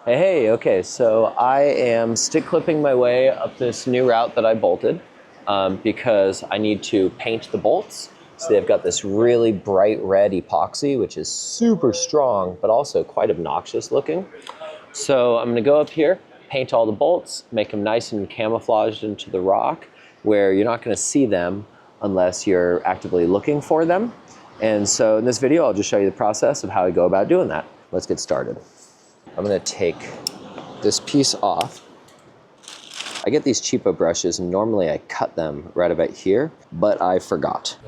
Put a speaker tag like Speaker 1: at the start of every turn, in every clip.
Speaker 1: Hey, okay, so I am stick clipping my way up this new route that I bolted because I need to paint the bolts. So they've got this really bright red epoxy, which is super strong, but also quite obnoxious looking. So I'm gonna go up here, paint all the bolts, make them nice and camouflaged into the rock where you're not gonna see them unless you're actively looking for them. And so in this video, I'll just show you the process of how I go about doing that. Let's get started. I'm gonna take this piece off. I get these cheapo brushes and normally I cut them right about here, but I forgot.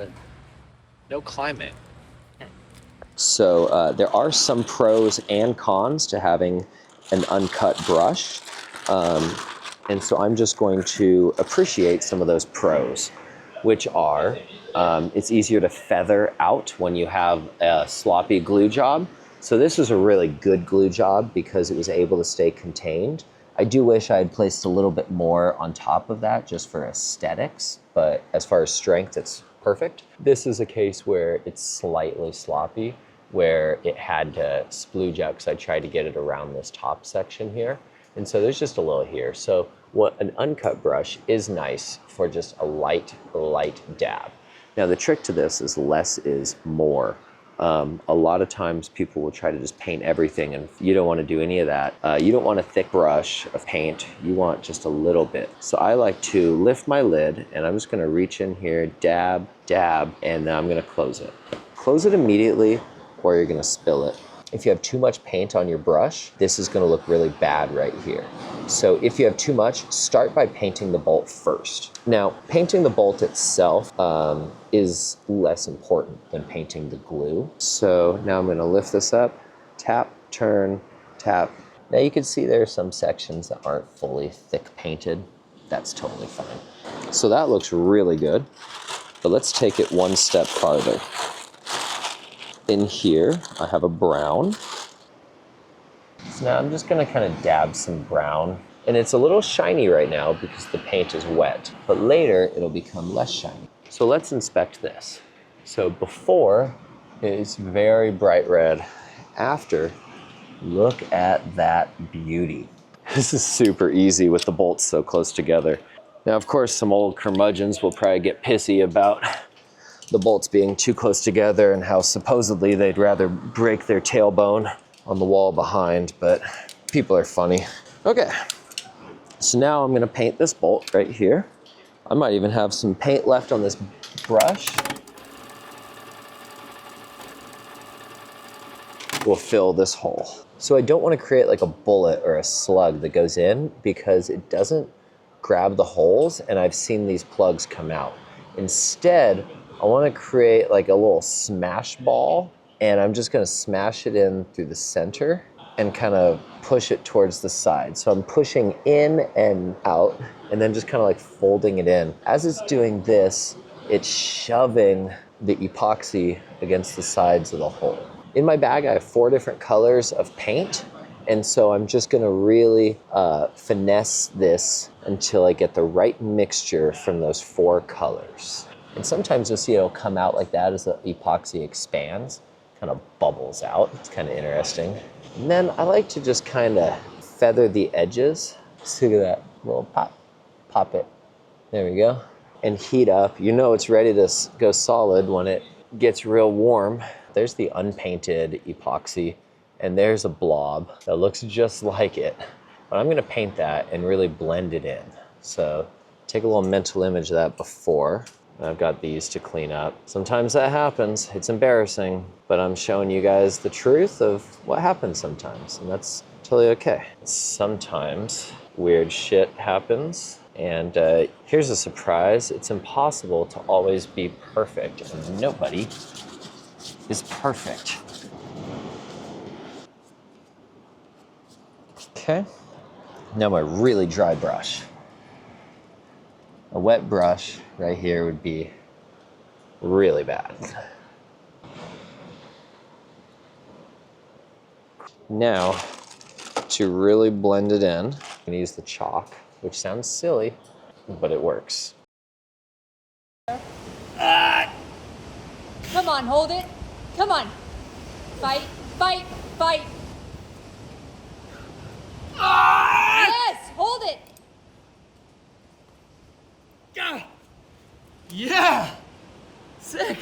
Speaker 1: No climate. So there are some pros and cons to having an uncut brush. And so I'm just going to appreciate some of those pros, which are it's easier to feather out when you have a sloppy glue job. So this was a really good glue job because it was able to stay contained. I do wish I had placed a little bit more on top of that just for aesthetics, but as far as strength, it's perfect. This is a case where it's slightly sloppy, where it had to splooge out because I tried to get it around this top section here. And so there's just a little here. So what an uncut brush is nice for just a light dab. Now the trick to this is less is more. A lot of times people will try to just paint everything and you don't want to do any of that. You don't want a thick brush of paint. You want just a little bit. So I like to lift my lid and I'm just going to reach in here, dab, dab, and then I'm going to close it. Close it immediately or you're going to spill it. If you have too much paint on your brush, this is going to look really bad right here. So if you have too much, start by painting the bolt first. Now, painting the bolt itself is less important than painting the glue. So now I'm going to lift this up, tap, turn, tap. Now you can see there are some sections that aren't fully thick painted. That's totally fine. So that looks really good, but let's take it one step farther. In here, I have a brown. So now I'm just gonna kind of dab some brown. And it's a little shiny right now because the paint is wet, but later it'll become less shiny. So let's inspect this. So before is very bright red. After, look at that beauty. This is super easy with the bolts so close together. Now, of course, some old curmudgeons will probably get pissy about the bolts being too close together and how supposedly they'd rather break their tailbone on the wall behind, but people are funny. Okay, so now I'm gonna paint this bolt right here. I might even have some paint left on this brush. We'll fill this hole. So I don't wanna create like a bullet or a slug that goes in because it doesn't grab the holes and I've seen these plugs come out. Instead, I want to create like a little smash ball and I'm just going to smash it in through the center and kind of push it towards the side. So I'm pushing in and out and then just kind of like folding it in. As it's doing this, it's shoving the epoxy against the sides of the hole. In my bag, I have 4 different colors of paint. And so I'm just going to really finesse this until I get the right mixture from those 4 colors. And sometimes you'll see it'll come out like that as the epoxy expands, kind of bubbles out. It's kind of interesting. And then I like to just kind of feather the edges. So look at that little pop, pop it. There we go. And heat up. You know it's ready to go solid when it gets real warm. There's the unpainted epoxy and there's a blob that looks just like it. But I'm gonna paint that and really blend it in. So take a little mental image of that before. I've got these to clean up. Sometimes that happens, it's embarrassing, but I'm showing you guys the truth of what happens sometimes, and that's totally okay. Sometimes weird shit happens, and here's a surprise. It's impossible to always be perfect, and nobody is perfect. Okay, now my really dry brush. A wet brush right here would be really bad. Now, to really blend it in, I'm gonna use the chalk, which sounds silly, but it works.
Speaker 2: Come on, hold it. Come on. Fight, fight, fight. Gah! Yeah! Sick!